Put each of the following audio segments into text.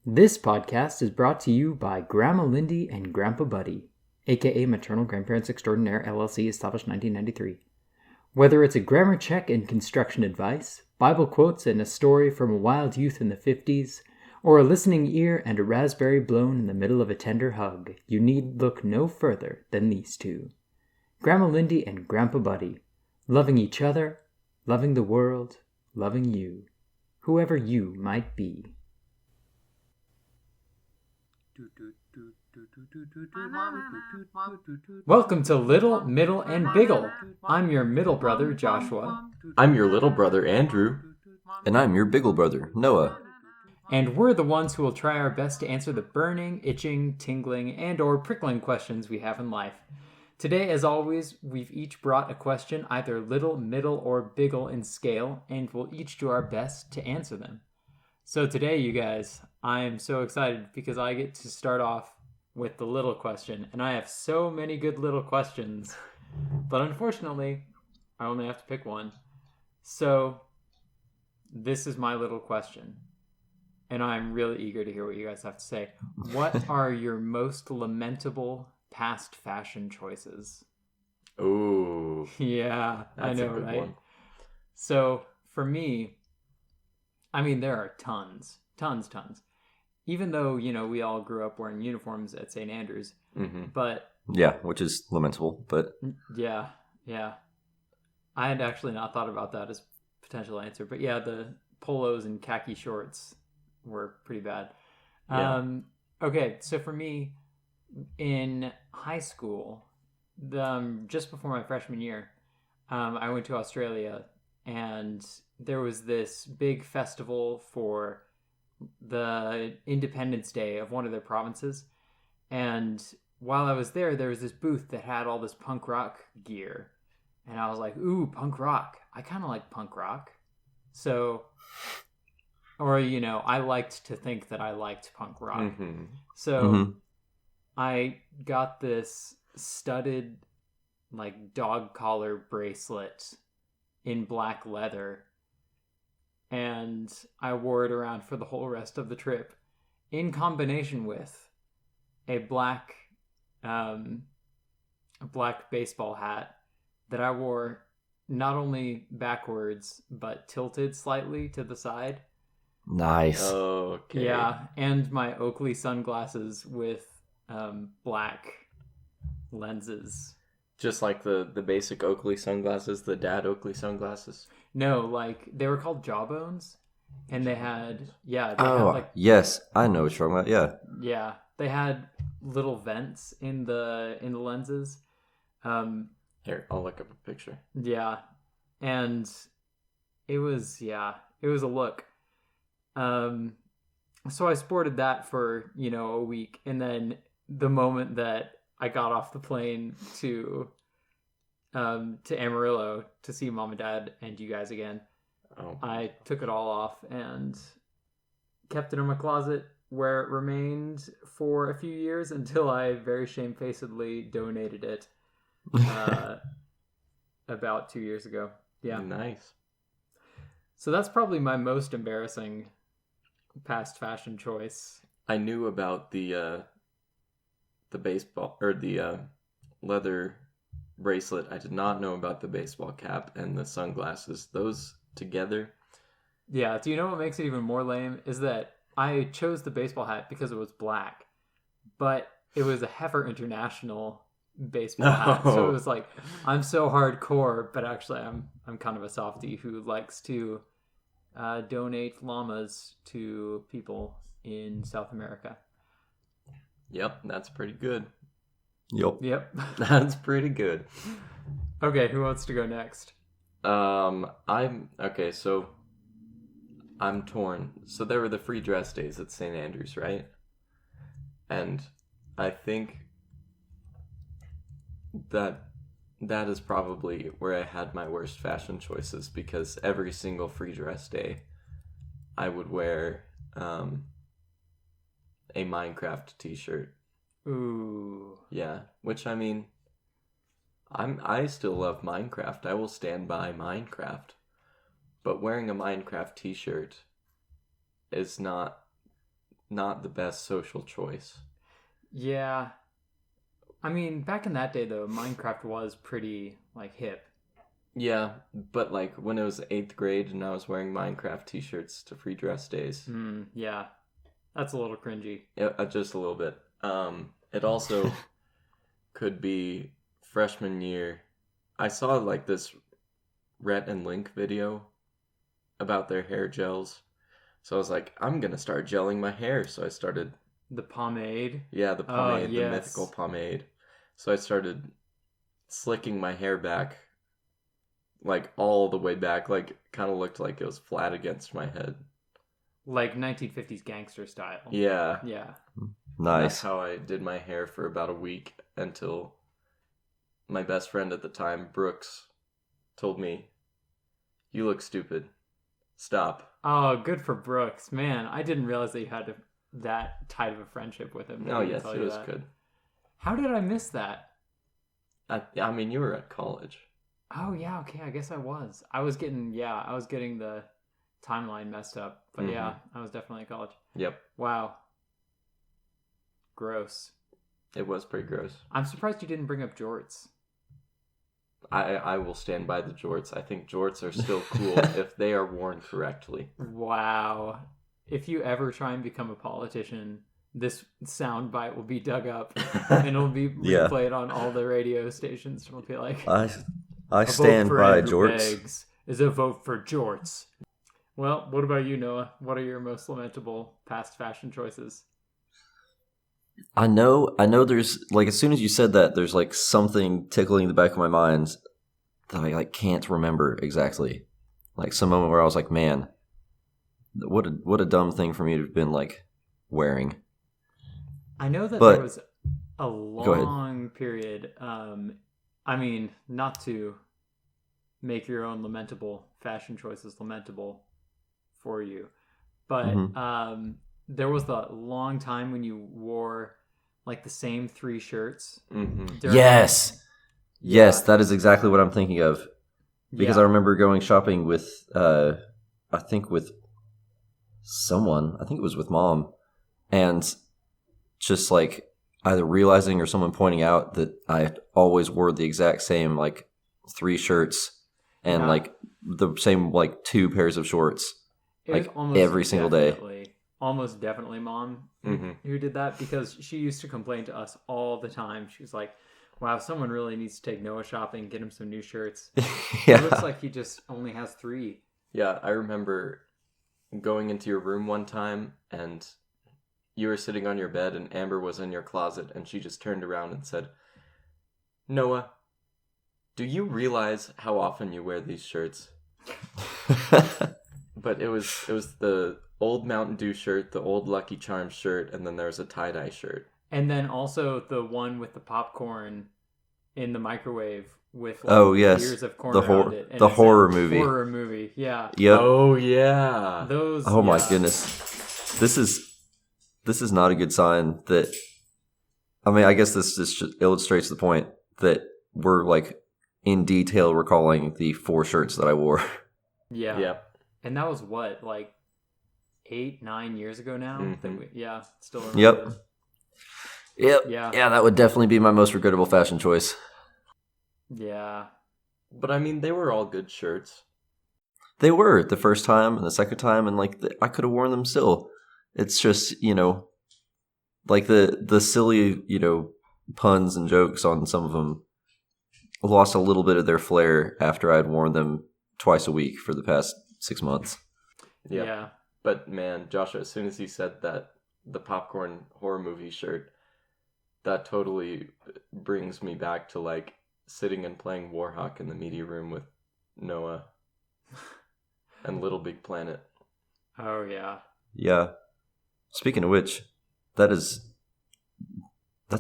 This podcast is brought to you by Grandma Lindy and Grandpa Buddy, aka Maternal Grandparents Extraordinaire LLC, established 1993. Whether it's a grammar check and construction advice, Bible quotes and a story from a wild youth in the 50s, or a listening ear and a raspberry blown in the middle of a tender hug, you need look no further than these two. Grandma Lindy and Grandpa Buddy, loving each other, loving the world, loving you, whoever you might be. Welcome to Little, Middle, and Biggle. I'm your middle brother, Joshua. I'm your little brother, Andrew. And I'm your biggle brother, Noah. And we're the ones who will try our best to answer the burning, itching, tingling, and or prickling questions we have in life. Today, as always, we've each brought a question, either little, middle, or biggle in scale, and we'll each do our best to answer them. So today, you guys, I am so excited because I get to start off with the little question, and I have so many good little questions, but unfortunately, I only have to pick one. So, this is my little question, and I'm really eager to hear what you guys have to say. What are your most lamentable past fashion choices? Ooh. Yeah, That's I a know, good right? one. So, for me, I mean, there are tons. Even though, we all grew up wearing uniforms at St. Andrews. Mm-hmm. But... Yeah, which is lamentable, but... Yeah. I had actually not thought about that as a potential answer. But yeah, the polos and khaki shorts were pretty bad. Yeah. Okay, so for me, in high school, just before my freshman year, I went to Australia, and there was this big festival for the Independence Day of one of their provinces. And while I was there was this booth that had all this punk rock gear. And I was like, ooh, punk rock. I kind of like punk rock. So, or, I liked to think that I liked punk rock. Mm-hmm. So I got this studded, dog collar bracelet in black leather. And I wore it around for the whole rest of the trip, in combination with a black baseball hat that I wore not only backwards, but tilted slightly to the side. Nice. Okay. Yeah, and my Oakley sunglasses with black lenses. Just like the basic Oakley sunglasses, the dad Oakley sunglasses. No, they were called Jawbones, and they had, Yes, I know what you're talking about, yeah, they had little vents in the lenses. Here, I'll look up a picture. Yeah, and it was a look. So I sported that for, a week, and then the moment that I got off the plane to Amarillo to see Mom and Dad and you guys again, I took it all off and kept it in my closet, where it remained for a few years until I very shamefacedly donated it about 2 years ago. Yeah. Nice. So that's probably my most embarrassing past fashion choice. I knew about the baseball or the leather bracelet. I did not know about the baseball cap and the sunglasses. Those together. Yeah. Do you know what makes it even more lame is that I chose the baseball hat because it was black, but it was a Heifer International baseball hat. So it was like, I'm so hardcore, but actually I'm kind of a softie who likes to donate llamas to people in South America. Yep, that's pretty good. Yep. That's pretty good. Okay, who wants to go next? So I'm torn. So there were the free dress days at St. Andrews, right? And I think that is probably where I had my worst fashion choices, because every single free dress day I would wear a Minecraft t-shirt. Ooh. Yeah, which I mean, I still love Minecraft. I will stand by Minecraft. But wearing a Minecraft t-shirt is not not the best social choice. Yeah. I mean, back in that day, though, Minecraft was pretty, like, hip. Yeah, but, like, when it was 8th grade and I was wearing Minecraft t-shirts to free dress days. Yeah. That's a little cringy. Yeah, just a little bit. It also could be freshman year. I saw, like, this Rhett and Link video about their hair gels. So I was like, I'm going to start gelling my hair. So I started... The pomade? Yeah, the pomade, yes. the mythical pomade. So I started slicking my hair back, like all the way back, like kind of looked like it was flat against my head. Like 1950s gangster style. Yeah. Yeah. Nice. That's how I did my hair for about a week until my best friend at the time, Brooks, told me, "You look stupid. Stop." Oh, good for Brooks. Man, I didn't realize that you had that tight of a friendship with him. Oh, yes, it was good. How did I miss that? I mean, you were at college. Oh, yeah, okay, I guess I was. I was getting the timeline messed up. But yeah, I was definitely at college. Yep. Wow. Gross. It was pretty gross. I'm surprised you didn't bring up jorts. I will stand by the jorts. I think jorts are still cool if they are worn correctly. Wow. If you ever try and become a politician, this soundbite will be dug up and it'll be replayed on all the radio stations. It'll be like, I stand by jorts. Is a vote for jorts. Well, what about you, Noah? What are your most lamentable past fashion choices? I know there's, like, as soon as you said that, there's, like, something tickling the back of my mind that I, like, can't remember exactly. Like, some moment where I was like, man, what a dumb thing for me to have been, like, wearing. I know that there was a long period, I mean, not to make your own lamentable fashion choices lamentable for you, but there was the long time when you wore like the same 3 shirts. Yes, that is exactly what I'm thinking of. Because I remember going shopping with, I think with someone, I think it was with Mom, and just like either realizing or someone pointing out that I always wore the exact same like 3 shirts and like the same like 2 pairs of shorts, like every single day. Almost definitely Mom who did that, because she used to complain to us all the time. She was like, wow, someone really needs to take Noah shopping, get him some new shirts. It looks like he just only has 3. Yeah, I remember going into your room one time and you were sitting on your bed and Amber was in your closet and she just turned around and said, "Noah, do you realize how often you wear these shirts?" But it was the old Mountain Dew shirt, the old Lucky Charms shirt, and then there was a tie-dye shirt. And then also the one with the popcorn in the microwave with ears of corn around it. And the horror movie. Horror movie, yeah. Yep. Oh, yeah. Those. Oh, my goodness. This is not a good sign that... I mean, I guess this just illustrates the point that we're, like, in detail recalling the 4 shirts that I wore. Yeah. Yep. And that was what, like 8-9 years ago now? Still remember. Yep. Yeah, that would definitely be my most regrettable fashion choice. Yeah. But I mean, they were all good shirts. They were the first time and the second time, and like I could have worn them still. It's just, like the silly, puns and jokes on some of them lost a little bit of their flair after I'd worn them twice a week for the past 6 months. Yep. Yeah. But man, Joshua, as soon as he said that, the popcorn horror movie shirt, that totally brings me back to like sitting and playing Warhawk in the media room with Noah and Little Big Planet. Oh, yeah. Yeah. Speaking of which, that's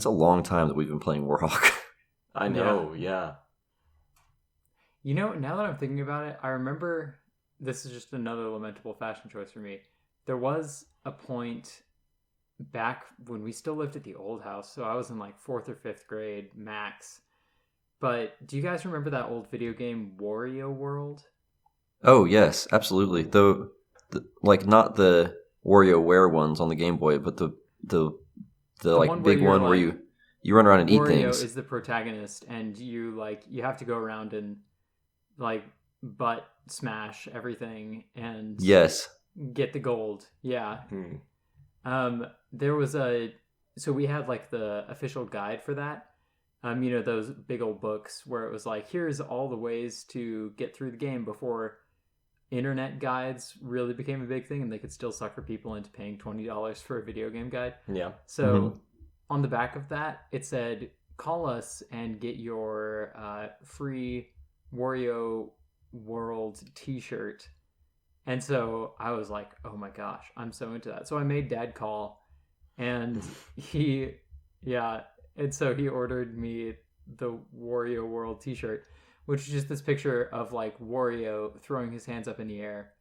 a long time that we've been playing Warhawk. I know, yeah. Now that I'm thinking about it, I remember, this is just another lamentable fashion choice for me. There was a point back when we still lived at the old house, so I was in like 4th or 5th grade max. But do you guys remember that old video game Wario World? Oh yes, absolutely. Though, like not the WarioWare ones on the Game Boy, but the like one big one where you run around and eat Wario things. is the protagonist, and you have to go around and like butt smash everything and Yes. get the gold. Yeah. There was so we had like the official guide for that. Those big old books where it was like, here's all the ways to get through the game before internet guides really became a big thing and they could still sucker people into paying $20 for a video game guide. Yeah. So on the back of that, it said, call us and get your free Wario World t-shirt. And so I was like, oh my gosh, I'm so into that. So I made Dad call, and he ordered me the Wario World t-shirt, which is just this picture of like Wario throwing his hands up in the air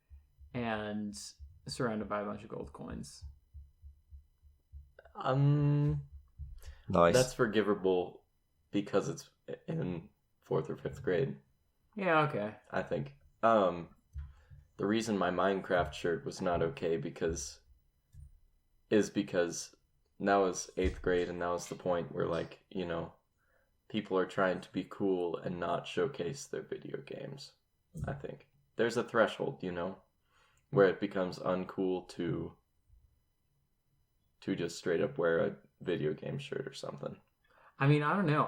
and surrounded by a bunch of gold coins. Nice. That's forgivable because it's in 4th or 5th grade. Yeah, okay. I think. The reason my Minecraft shirt was not okay is because that was 8th grade, and that was the point where, like, people are trying to be cool and not showcase their video games. I think there's a threshold, where it becomes uncool to just straight up wear a video game shirt or something. I mean, I don't know.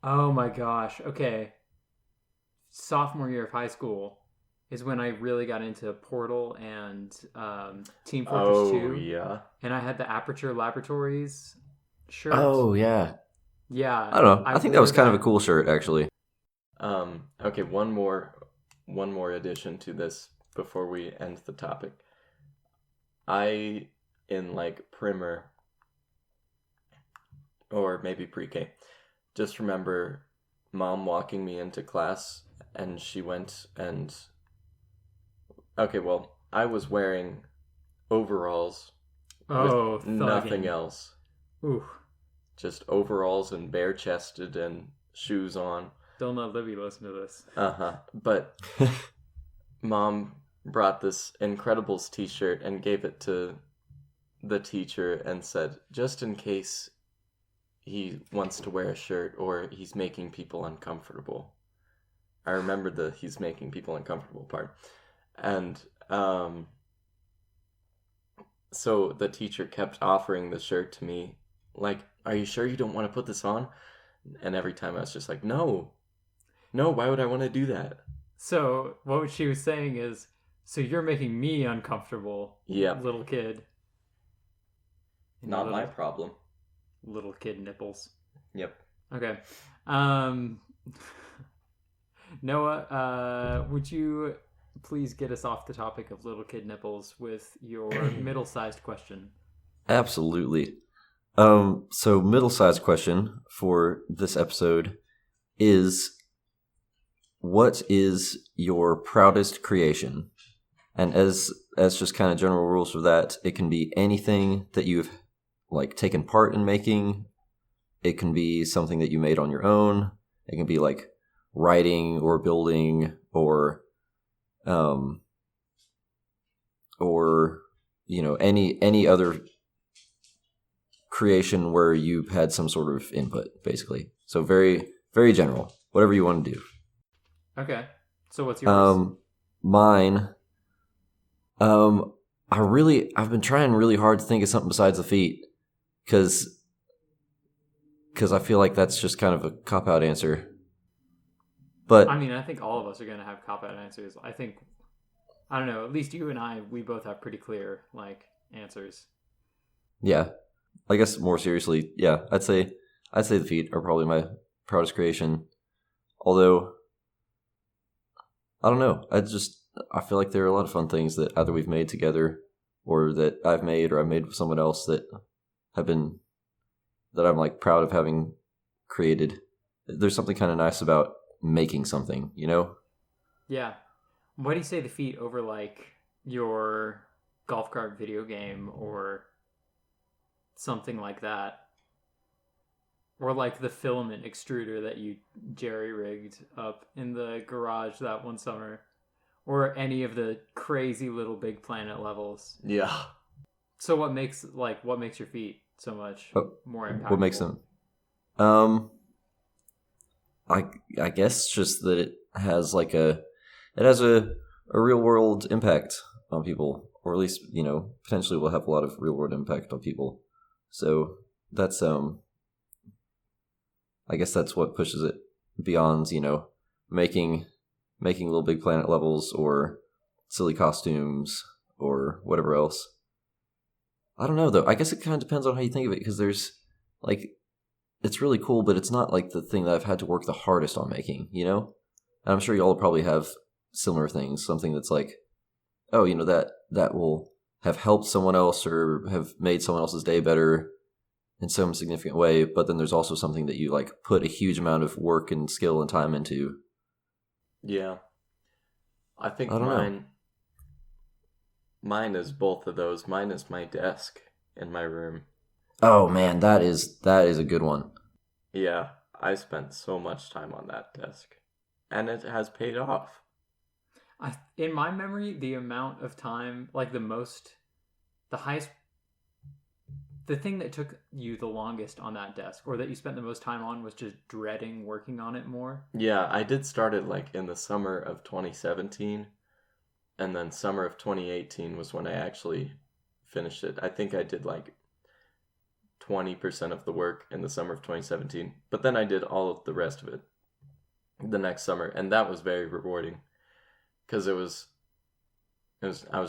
Oh my gosh. Okay. Sophomore year of high school is when I really got into Portal and Team Fortress 2. Oh, yeah. And I had the Aperture Laboratories shirt. Oh, yeah. Yeah. I don't know. I think that was kind of a cool shirt, actually. Okay, one more addition to this before we end the topic. I, in like primer, or maybe pre-K, just remember Mom walking me into class, and she went and... Okay, well, I was wearing overalls with nothing else. Ooh. Just overalls and bare-chested and shoes on. Don't let Libby listen to this. But Mom brought this Incredibles t-shirt and gave it to the teacher and said, just in case he wants to wear a shirt or he's making people uncomfortable. I remember the he's making people uncomfortable part. And so the teacher kept offering the shirt to me, like, are you sure you don't want to put this on? And every time I was just like, no, why would I want to do that? So what she was saying is, so you're making me uncomfortable, little kid. Not my problem. Little kid nipples. Yep. Okay. Noah, would you please get us off the topic of little kid nipples with your middle-sized question? Absolutely. So middle-sized question for this episode is, what is your proudest creation? And as just kind of general rules for that, it can be anything that you've like taken part in making. It can be something that you made on your own. It can be like writing or building or any other creation where you've had some sort of input, basically. So very, very general, whatever you want to do. Okay. So what's yours? Mine, I've been trying really hard to think of something besides the feet, because I feel like that's just kind of a cop-out answer. But I mean, I think all of us are going to have cop-out answers. I don't know, at least you and I, we both have pretty clear, like, answers. Yeah. I guess more seriously, yeah, I'd say the feet are probably my proudest creation. Although, I don't know, I feel like there are a lot of fun things that either we've made together or that I've made with someone else that I'm like proud of having created. There's something kind of nice about making something, Yeah. Why do you say the feet over like your golf cart video game or something like that? Or like the filament extruder that you jerry-rigged up in the garage that one summer? or any of the crazy Little Big Planet levels. Yeah. So what makes your feet so much more impactful? What makes them? I guess just that it has a real world impact on people, or at least, potentially will have a lot of real world impact on people. So that's I guess that's what pushes it beyond, making Little Big Planet levels or silly costumes or whatever else. I don't know though. I guess it kind of depends on how you think of it, because there's it's really cool, but it's not like the thing that I've had to work the hardest on making, And I'm sure y'all probably have similar things, something that's like, oh, that will have helped someone else or have made someone else's day better in some significant way, but then there's also something that you put a huge amount of work and skill and time into. Yeah. I think I don't know. Mine is both of those. Mine is my desk in my room. Oh man, that is a good one. Yeah, I spent so much time on that desk, and it has paid off. In my memory, the amount of time, the thing that took you the longest on that desk, or that you spent the most time on, was just dreading working on it more. Yeah, I did start it in the summer of 2017, and then summer of 2018 was when I actually finished it. I think I did 20% of the work in the summer of 2017, but then I did all of the rest of it the next summer, and that was very rewarding, because I was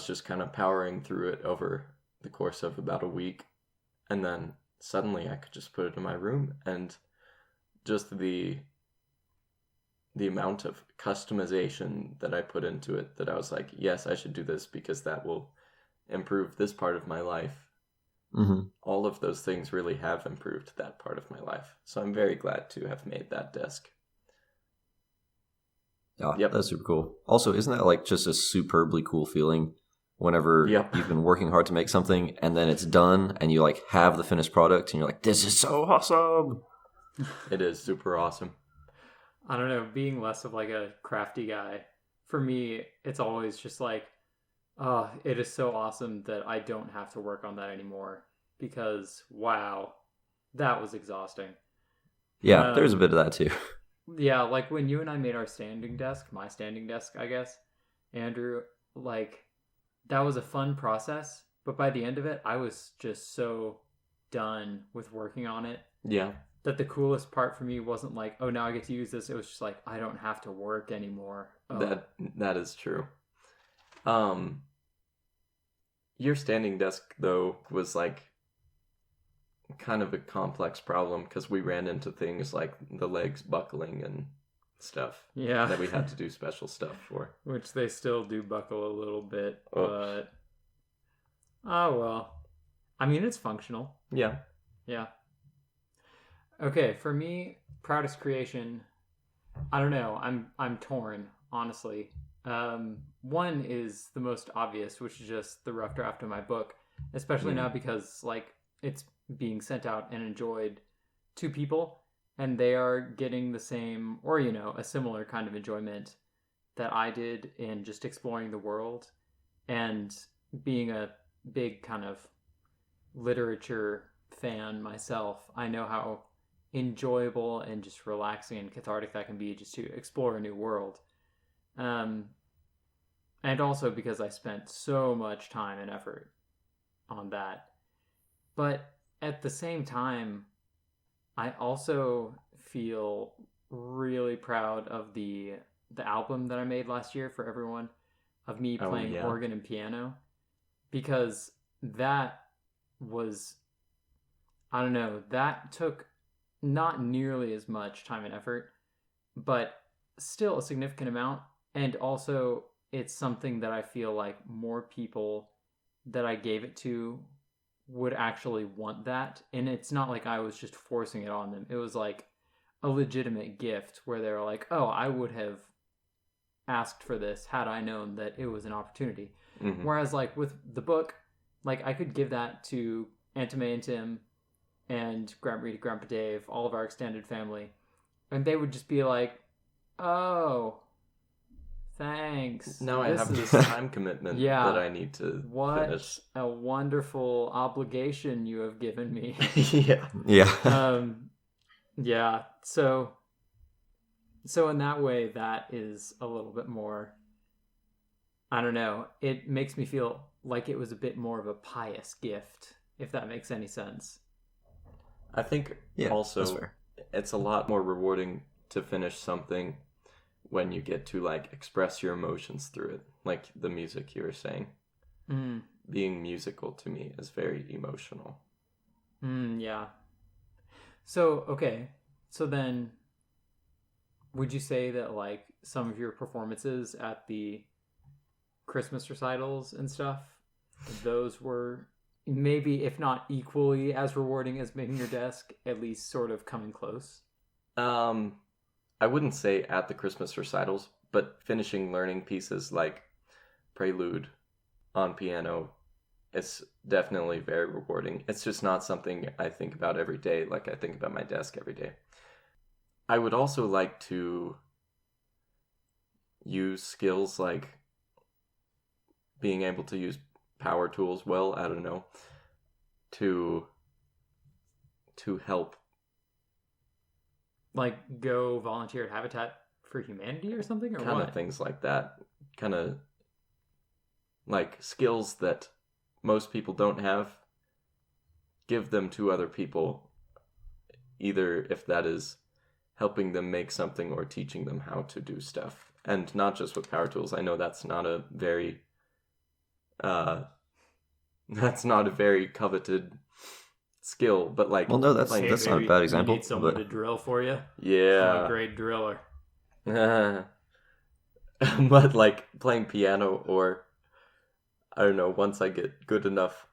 just kind of powering through it over the course of about a week, and then suddenly I could just put it in my room, and just the amount of customization that I put into it, that I was like, yes, I should do this because that will improve this part of my life. Mm-hmm. All of those things really have improved that part of my life. So I'm very glad to have made that desk. Yeah, yep. That's super cool. Also, isn't that just a superbly cool feeling whenever you've been working hard to make something and then it's done and you have the finished product and you're like, this is so awesome. It is super awesome. I don't know, being less of a crafty guy, for me, it's always just it is so awesome that I don't have to work on that anymore, because wow, that was exhausting. Yeah, there's a bit of that too. Yeah, when you and I made our standing desk, my standing desk, I guess, Andrew, that was a fun process, but by the end of it, I was just so done with working on it. Yeah. That the coolest part for me wasn't oh, now I get to use this. It was just I don't have to work anymore. Oh. That is true. Your standing desk, though, was kind of a complex problem, because we ran into things like the legs buckling and stuff. Yeah. That we had to do special stuff for. Which they still do buckle a little bit, but oh well. I mean, it's functional. Yeah. Yeah. Okay, for me, proudest creation, I don't know. I'm torn, honestly. One is the most obvious, which is just the rough draft of my book, especially now because it's being sent out and enjoyed to people, and they are getting the same, or a similar kind of enjoyment that I did in just exploring the world. And being a big kind of literature fan myself, I know how enjoyable and just relaxing and cathartic that can be, just to explore a new world. And also because I spent so much time and effort on that. But at the same time, I also feel really proud of the album that I made last year for everyone, of me playing organ and piano, because that was, I don't know, that took not nearly as much time and effort, but still a significant amount. And also, it's something that I feel more people that I gave it to would actually want that. And it's not I was just forcing it on them. It was a legitimate gift where they were oh, I would have asked for this had I known that it was an opportunity. Mm-hmm. Whereas with the book, I could give that to Aunt May and Tim and Grandpa Rita, Grandpa Dave, all of our extended family, and they would just be oh, Thanks. Now I This have is- this time commitment Yeah. that I need to What finish. a wonderful obligation you have given me. Yeah. Yeah. Yeah. So in that way, that is a little bit more. I don't know. It makes me feel like it was a bit more of a pious gift, if that makes any sense. I think Yeah, that's also fair. it's a lot more rewarding to finish something when you get to like express your emotions through it. Like the music you were saying. Mm, Being musical to me is very emotional. yeah. So, okay. So then, would you say that like some of your performances at the Christmas recitals and stuff, those were maybe, if not equally as rewarding as making your desk, at least sort of coming close? I wouldn't say at the Christmas recitals, but finishing learning pieces like Prelude on piano, it's definitely very rewarding. It's just not something I think about every day like I think about my desk every day. I would also like to use skills like being able to use power tools well, I don't know, to help. Like go volunteer at Habitat for Humanity or something, or Kind what? of things like that. Kind of like skills that most people don't have. Give them to other people, either if that is helping them make something or teaching them how to do stuff. And not just with power tools. I know that's not a very coveted skill, but like Well, no, that's playing- not a Maybe bad example. You need someone But to drill for you. I'm a yeah. great driller. But like playing piano, or I don't know, once I get good enough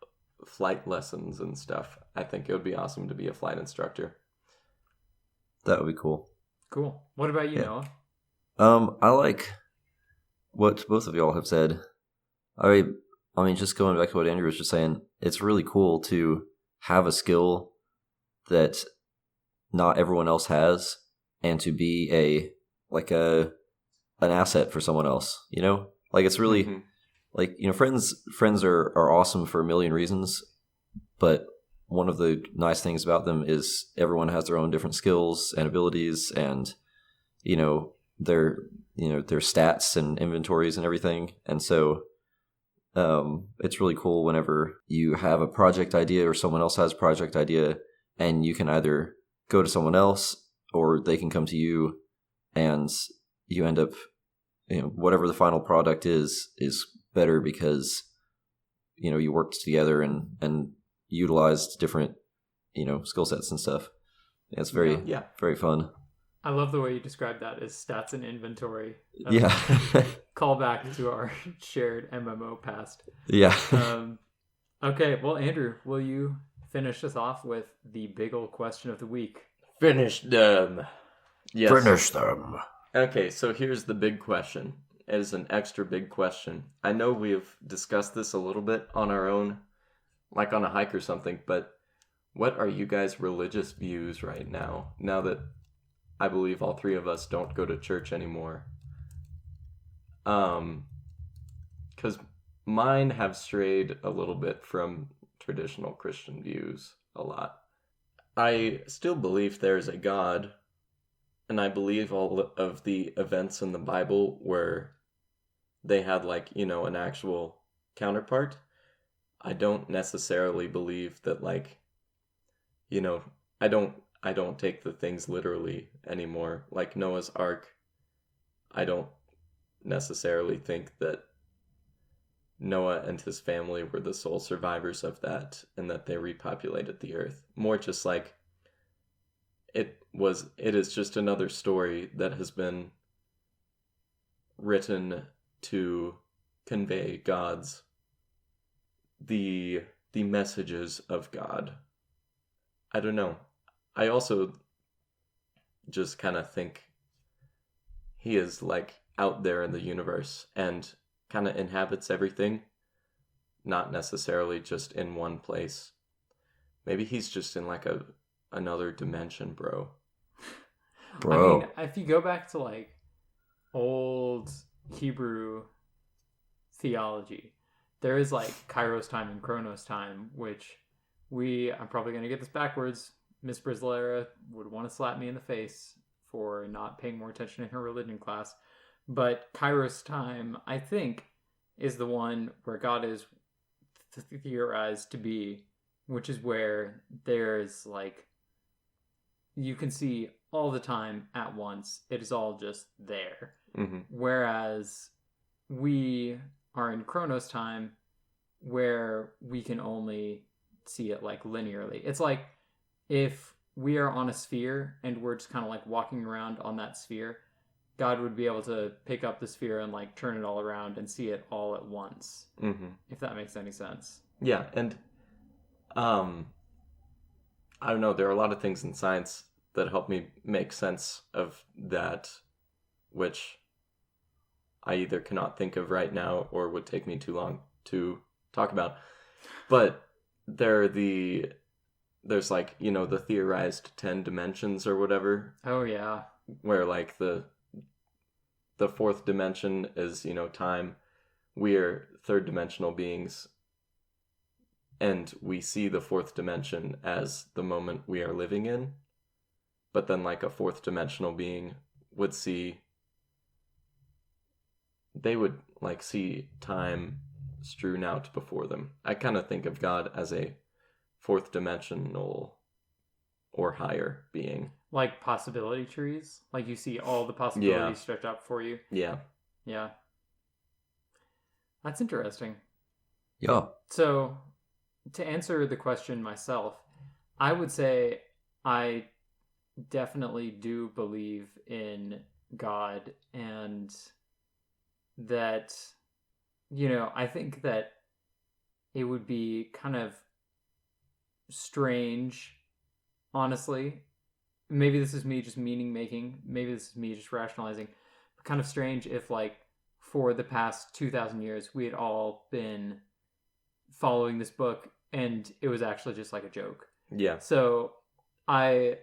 flight lessons and stuff, I think it would be awesome to be a flight instructor. that would be cool. Cool. What about you, Yeah. Noah? I like what both of y'all have said. I mean, just going back to what Andrew was just saying, it's really cool to have a skill that not everyone else has, and to be an asset for someone else. You know, like it's really Mhm. like, you know, friends are awesome for a million reasons, but one of the nice things about them is everyone has their own different skills and abilities, and their stats and inventories and everything. And so it's really cool whenever you have a project idea or someone else has a project idea, and you can either go to someone else or they can come to you, and you end up, whatever the final product is better because you worked together and utilized different skill sets and stuff. It's very Yeah. very fun. I love the way you described that as stats and inventory. Yeah. Call back to our shared MMO past. Yeah. Okay, well, Andrew, will you finish us off with the Biggle question of the week? Finish them. Yes. Finish them. Okay, so here's the big question. It is an extra big question. I know we've discussed this a little bit on our own, like on a hike or something, but what are you guys' religious views right now? Now that I believe all three of us don't go to church anymore. Because mine have strayed a little bit from traditional Christian views a lot. I still believe there's a God, and I believe all of the events in the Bible where they had an actual counterpart. I don't necessarily believe that I don't take the things literally anymore. Like Noah's Ark, I don't necessarily think that Noah and his family were the sole survivors of that and that they repopulated the earth. More just like it is just another story that has been written to convey the messages of God. I don't know. I also just kind of think he is out there in the universe and kind of inhabits everything, not necessarily just in one place. Maybe he's just in another dimension, bro. Bro. I mean, if you go back to old Hebrew theology. There is like Kairos time and Chronos time, which I'm probably going to get this backwards. Miss Brizzlera would want to slap me in the face for not paying more attention in her religion class. But Kairos time, I think, is the one where God is theorized to be, which is where there's like, you can see all the time at once. It is all just there. Mm-hmm. Whereas we are in Chronos time, where we can only see it like linearly. It's like if we are on a sphere and we're just kind of like walking around on that sphere, God would be able to pick up the sphere and like turn it all around and see it all at once. Mm-hmm. If that makes any sense. Yeah, and I don't know, there are a lot of things in science that help me make sense of that, which I either cannot think of right now or would take me too long to talk about. But there's like, you know, the theorized 10 dimensions or whatever. Oh yeah. Where like the fourth dimension is, you know, time. We're third dimensional beings, and we see the fourth dimension as the moment we are living in. But then like a fourth dimensional being would see, they would like see time strewn out before them. I kind of think of God as a fourth dimensional or higher being. Like possibility trees? Like you see all the possibilities stretched out for you? Yeah. Yeah. That's interesting. Yeah. So, to answer the question myself, I would say I definitely do believe in God, and that, you know, I think that it would be kind of strange, honestly. Maybe this is me just meaning making. Maybe this is me just rationalizing. But kind of strange if, like, for the past 2,000 years, we had all been following this book and it was actually just like a joke. Yeah. So I'm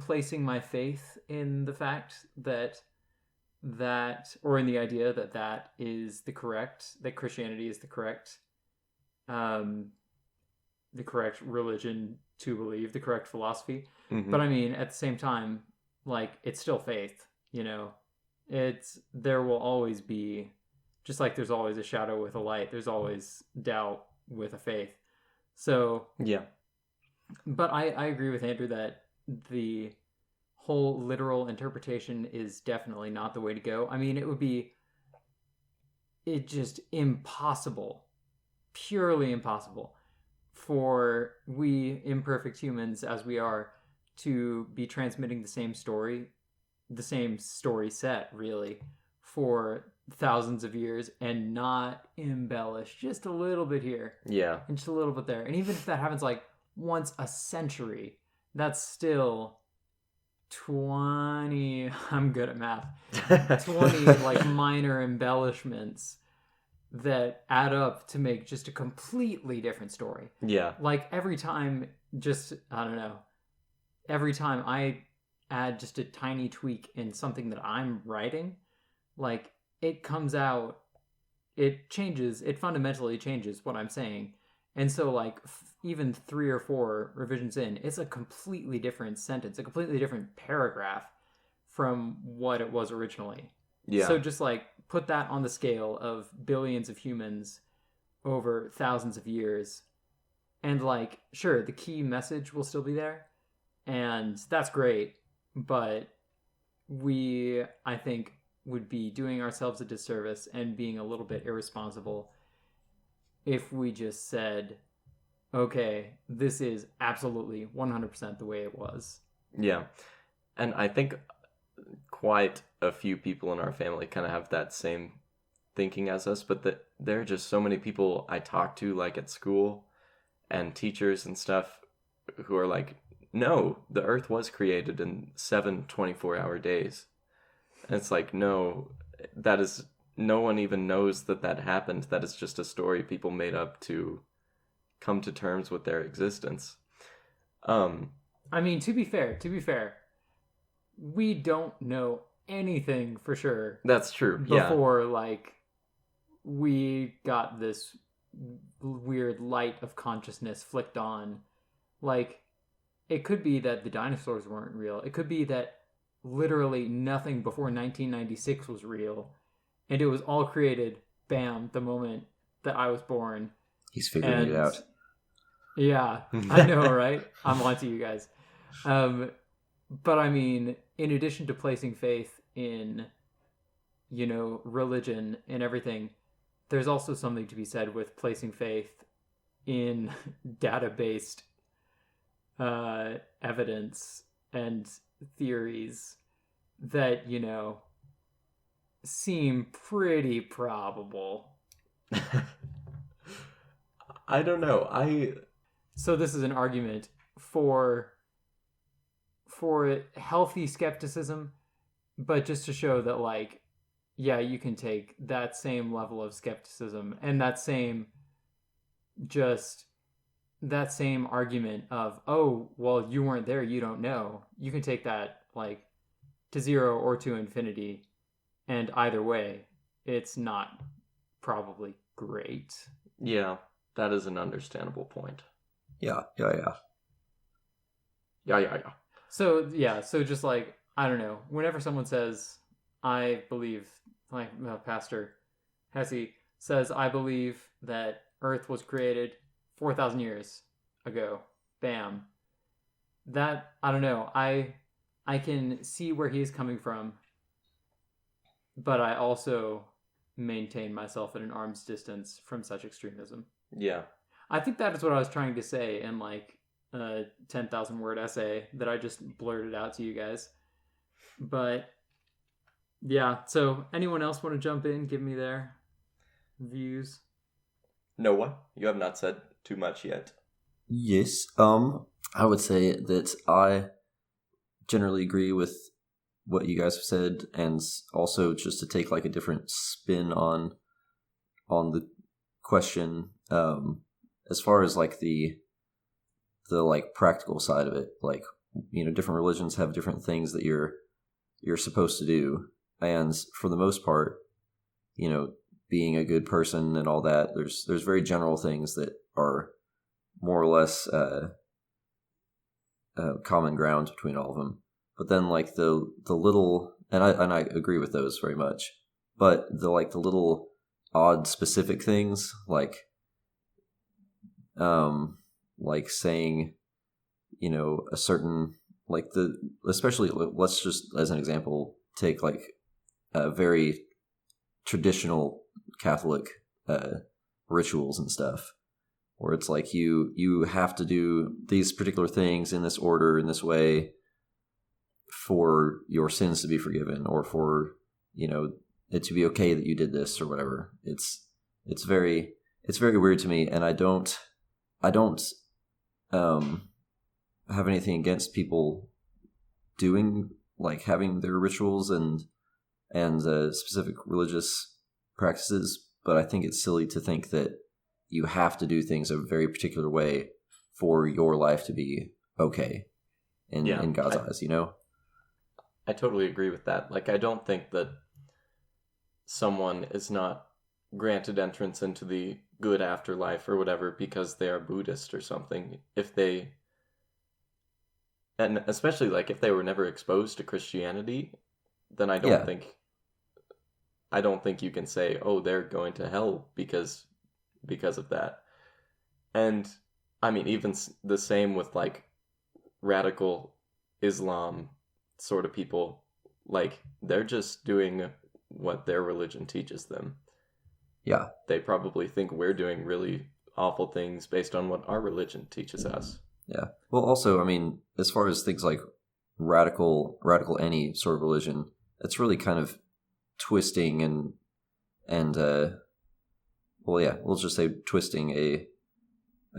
placing my faith in the fact that or in the idea that is the correct, that Christianity is the correct religion to believe, the correct philosophy. Mm-hmm. But I mean, at the same time, like, it's still faith, you know? There will always be, just like there's always a shadow with a light, there's always doubt with a faith. So, yeah. But I agree with Andrew that the whole literal interpretation is definitely not the way to go. I mean, it's just impossible, purely impossible, for we imperfect humans as we are to be transmitting the same story set, really, for thousands of years and not embellish just a little bit here. Yeah. And just a little bit there. And even if that happens like once a century, that's still 20, I'm good at math, 20 like minor embellishments that add up to make just a completely different story. Yeah. Like every time I add just a tiny tweak in something that I'm writing, like it comes out, it fundamentally changes what I'm saying. And so like even 3 or 4 revisions in, it's a completely different sentence, a completely different paragraph from what it was originally. Yeah. So just like put that on the scale of billions of humans over thousands of years, and like, sure, the key message will still be there, and that's great, but we, I think, would be doing ourselves a disservice and being a little bit irresponsible if we just said, okay, this is absolutely 100% the way it was. Yeah. And I think quite a few people in our family kind of have that same thinking as us, but there are just so many people I talk to, like at school and teachers and stuff, who are like, no, the earth was created in 7 24-hour days. And it's like, no, no one even knows that happened. That is just a story people made up to come to terms with their existence. I mean, to be fair, we don't know anything for sure That's true. Yeah. before like we got this weird light of consciousness flicked on. Like, it could be that the dinosaurs weren't real. It could be that literally nothing before 1996 was real, and it was all created, bam, the moment that I was born. He's figuring it out. Yeah, I know, right? I'm on to you guys. But I mean, in addition to placing faith in, religion and everything, there's also something to be said with placing faith in data-based evidence and theories that, seem pretty probable. I don't know. So this is an argument for healthy skepticism, but just to show that, like, yeah, you can take that same level of skepticism and that same argument of, oh, well, you weren't there, you don't know. You can take that, like, to zero or to infinity, and either way, it's not probably great. Yeah, that is an understandable point. Yeah. So just like, I don't know, whenever someone says, I believe, like Pastor Hesse says, I believe that Earth was created 4,000 years ago, bam. That, I don't know, I can see where he's coming from, but I also maintain myself at an arm's distance from such extremism. Yeah. I think that is what I was trying to say in like a 10,000 word essay that I just blurted out to you guys. But yeah, so anyone else want to jump in, give me their views? Noah, you have not said too much yet. Yes. I would say that I generally agree with what you guys have said, and also just to take like a different spin on the question, as far as like the like practical side of it, like, different religions have different things that you're supposed to do, and for the most part, being a good person and all that, there's very general things that are more or less common ground between all of them. But then like the little, and I agree with those very much, but the little odd specific things, like saying, a certain, like especially, let's just as an example take like a very traditional Catholic rituals and stuff, where it's like you have to do these particular things in this order, in this way, for your sins to be forgiven, or for it to be okay that you did this or whatever. It's very weird to me, and I don't have anything against people doing, like, having their rituals and specific religious practices, but I think it's silly to think that you have to do things a very particular way for your life to be okay in God's eyes, I totally agree with that. Like, I don't think that someone is not granted entrance into the good afterlife or whatever because they are Buddhist or something. And especially like if they were never exposed to Christianity, then I don't think you can say, oh, they're going to hell because of that. And I mean, even the same with like radical Islam sort of people, like, they're just doing what their religion teaches them. Yeah. They probably think we're doing really awful things based on what our religion teaches us. Yeah. Well, also, I mean, as far as things like radical any sort of religion, it's really kind of twisting and we'll just say twisting a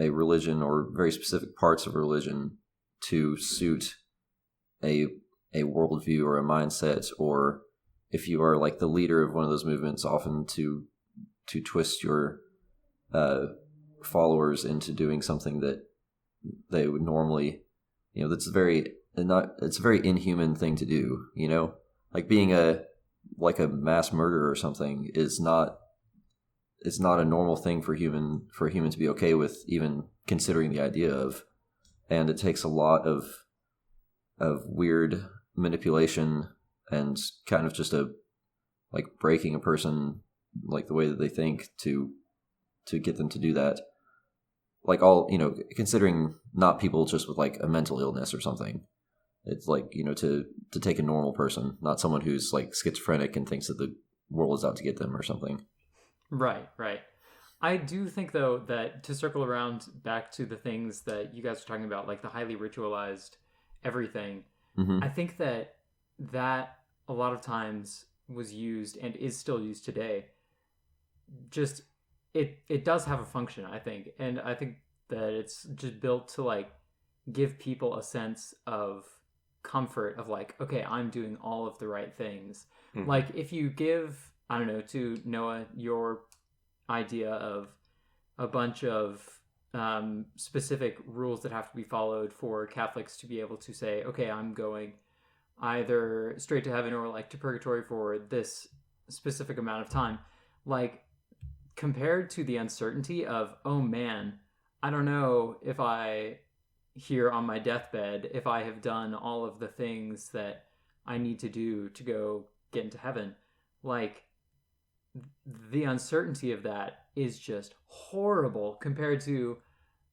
religion or very specific parts of religion to suit a worldview or a mindset, or if you are like the leader of one of those movements, often to twist your followers into doing something that they would normally, it's a very inhuman thing to do, Like being a mass murderer or something is not a normal thing for a human to be okay with, even considering the idea of. And it takes a lot of weird manipulation and kind of just like breaking a person, like the way that they think, to get them to do that. Like considering not people just with like a mental illness or something. It's like, to take a normal person, not someone who's like schizophrenic and thinks that the world is out to get them or something. Right. I do think, though, that to circle around back to the things that you guys are talking about, like the highly ritualized everything, Mm-hmm. I think that a lot of times was used and is still used today. Just, it does have a function, I think. And I think that it's just built to, like, give people a sense of comfort of, like, okay, I'm doing all of the right things. Mhm. Like, if you give, I don't know, to Noah, your idea of a bunch of specific rules that have to be followed for Catholics to be able to say, okay, I'm going either straight to heaven or like to purgatory for this specific amount of time. Like, compared to the uncertainty of, oh man, I don't know if I, here on my deathbed, if I have done all of the things that I need to do to go get into heaven. Like, the uncertainty of that is just horrible compared to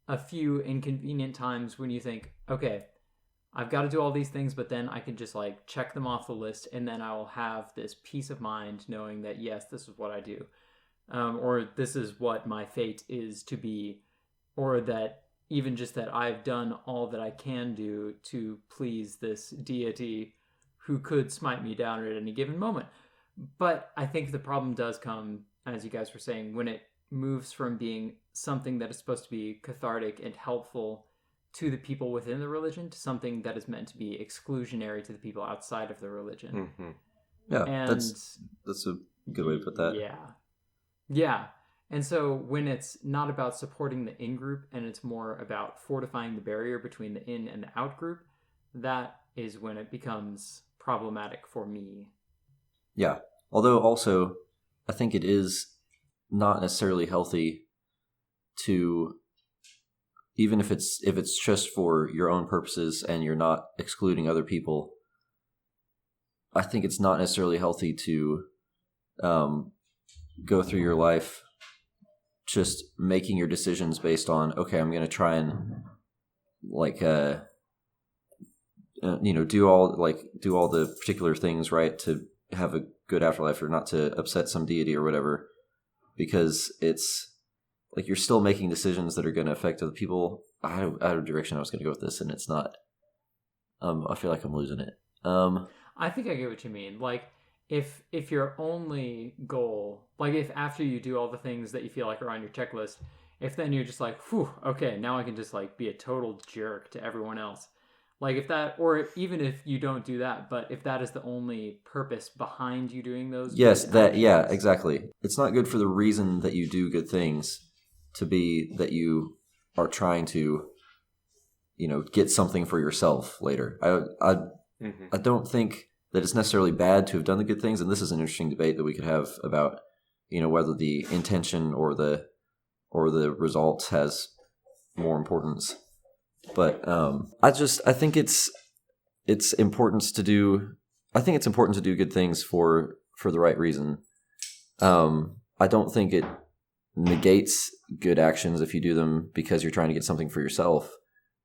a few inconvenient times when you think, okay, I've got to do all these things, but then I can just like check them off the list, and then I will have this peace of mind knowing that, yes, this is what I do, or this is what my fate is to be, or that even just that I've done all that I can do to please this deity who could smite me down at any given moment. But I think the problem does come, as you guys were saying, when it moves from being something that is supposed to be cathartic and helpful to the people within the religion to something that is meant to be exclusionary to the people outside of the religion. Mhm. Yeah, And that's a good way to put that. Yeah. And so when it's not about supporting the in-group and it's more about fortifying the barrier between the in and the out group, that is when it becomes problematic for me. Yeah. Although also, I think it is not necessarily healthy to, even if it's just for your own purposes and you're not excluding other people, I think it's not necessarily healthy to go through your life just making your decisions based on, okay, I'm going to try and do all the particular things right to have a good afterlife or not to upset some deity or whatever, because it's like you're still making decisions that are going to affect other people. I had a direction I was going to go with this, and it's not. I feel like I'm losing it. I think I get what you mean. Like, if your only goal, like if after you do all the things that you feel like are on your checklist, if then you're just like, whew, okay, now I can just like be a total jerk to everyone else. Like if that, or even if you don't do that, but if that is the only purpose behind you doing those. Yes, actions, yeah, exactly. It's not good for the reason that you do good things to be that you are trying to, get something for yourself later. I don't think that it's necessarily bad to have done the good things, and this is an interesting debate that we could have about, whether the intention or the result has more importance. But I think it's important to do. I think it's important to do good things for the right reason. I don't think it negates good actions if you do them because you're trying to get something for yourself.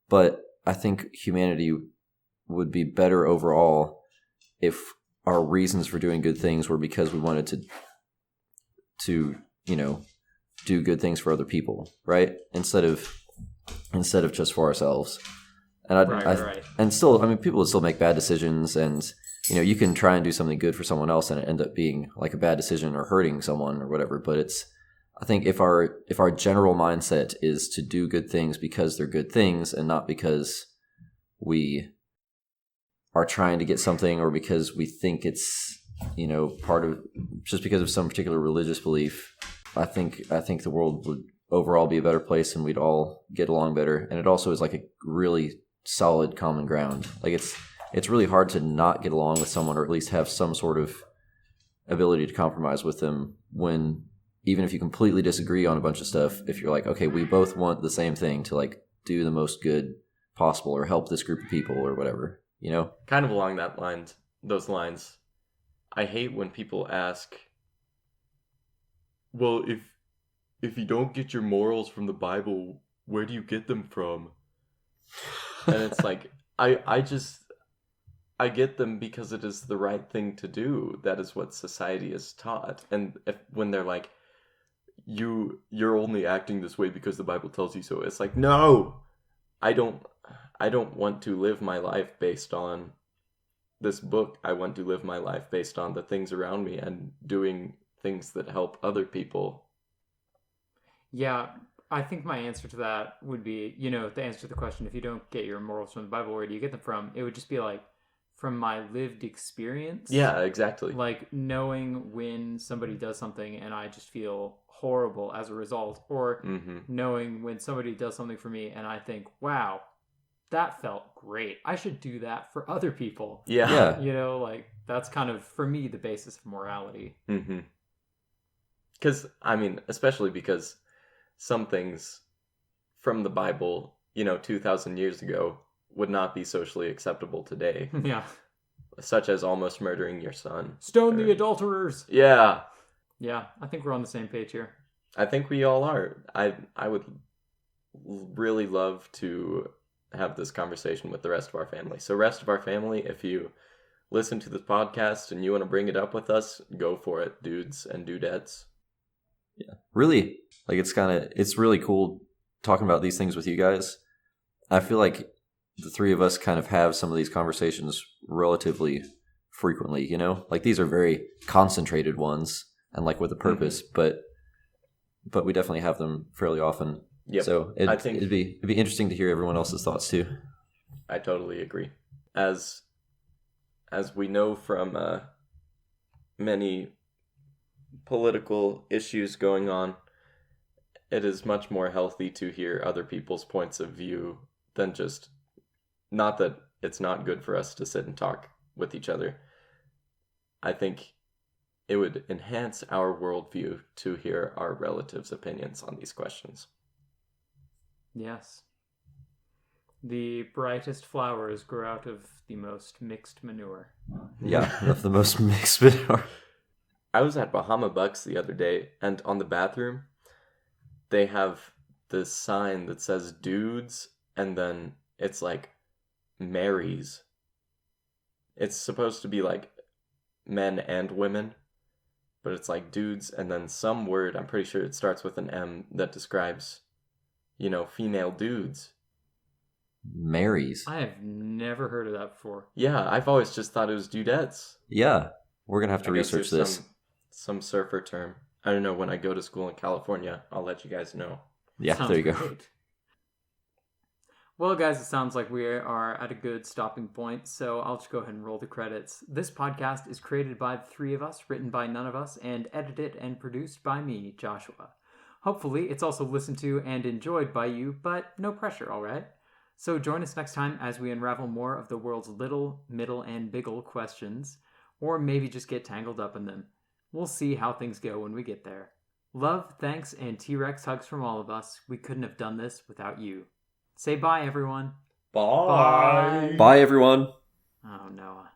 But I think humanity would be better overall if our reasons for doing good things were because we wanted to do good things for other people, right? Instead of just for ourselves. And right. And still, people would still make bad decisions, and you can try and do something good for someone else and it end up being like a bad decision or hurting someone or whatever. But I think if our general mindset is to do good things because they're good things and not because we are trying to get something or because we think it's part of, just because of some particular religious belief, I think the world would overall be a better place and we'd all get along better. And it also is like a really solid common ground. Like it's really hard to not get along with someone, or at least have some sort of ability to compromise with them when, even if you completely disagree on a bunch of stuff, if you're like, okay, we both want the same thing to like do the most good possible or help this group of people or whatever, you know? Kind of along those lines, I hate when people ask, well, if you don't get your morals from the Bible, where do you get them from? And it's like, I get them because it is the right thing to do. That is what society is taught. And when they're like, you're only acting this way because the Bible tells you so, it's like, no, I don't want to live my life based on this book. I want to live my life based on the things around me and doing things that help other people. Yeah, I think my answer to that would be, the answer to the question, if you don't get your morals from the Bible, where do you get them from? It would just be like, from my lived experience. Yeah, exactly. Like knowing when somebody does something and I just feel horrible as a result, or knowing when somebody does something for me and I think, wow, that felt great. I should do that for other people. Yeah. Like that's kind of, for me, the basis of morality. Mm-hmm. Because, especially because some things from the Bible, 2,000 years ago, would not be socially acceptable today. Yeah. Such as almost murdering your son. Stone the adulterers! Yeah. Yeah, I think we're on the same page here. I think we all are. I would really love to have this conversation with the rest of our family. So rest of our family, if you listen to this podcast and you want to bring it up with us, go for it, dudes and dudettes. Yeah. Really, like it's really cool talking about these things with you guys. I feel like the three of us kind of have some of these conversations relatively frequently, like these are very concentrated ones and like with a purpose, but we definitely have them fairly often. Yep. So it'd be interesting to hear everyone else's thoughts too. I totally agree. As we know from many political issues going on, it is much more healthy to hear other people's points of view than just, not that it's not good for us to sit and talk with each other. I think it would enhance our worldview to hear our relatives' opinions on these questions. Yes. The brightest flowers grow out of the most mixed manure. Yeah, of the most mixed manure. I was at Bahama Bucks the other day, and on the bathroom, they have this sign that says dudes, and then it's like Marys. It's supposed to be like men and women, but it's like dudes, and then some word, I'm pretty sure it starts with an M, that describes, female dudes. Marys. I have never heard of that before. Yeah, I've always just thought it was dudettes. Yeah, we're going to have to research this. Some surfer term. I don't know, when I go to school in California, I'll let you guys know. Yeah, Sounds there you go. Great. Well, guys, it sounds like we are at a good stopping point, so I'll just go ahead and roll the credits. This podcast is created by the three of us, written by none of us, and edited and produced by me, Joshua. Hopefully, it's also listened to and enjoyed by you, but no pressure, all right? So join us next time as we unravel more of the world's little, middle, and biggle questions, or maybe just get tangled up in them. We'll see how things go when we get there. Love, thanks, and T-Rex hugs from all of us. We couldn't have done this without you. Say bye, everyone. Bye. Bye, everyone. Oh, Noah.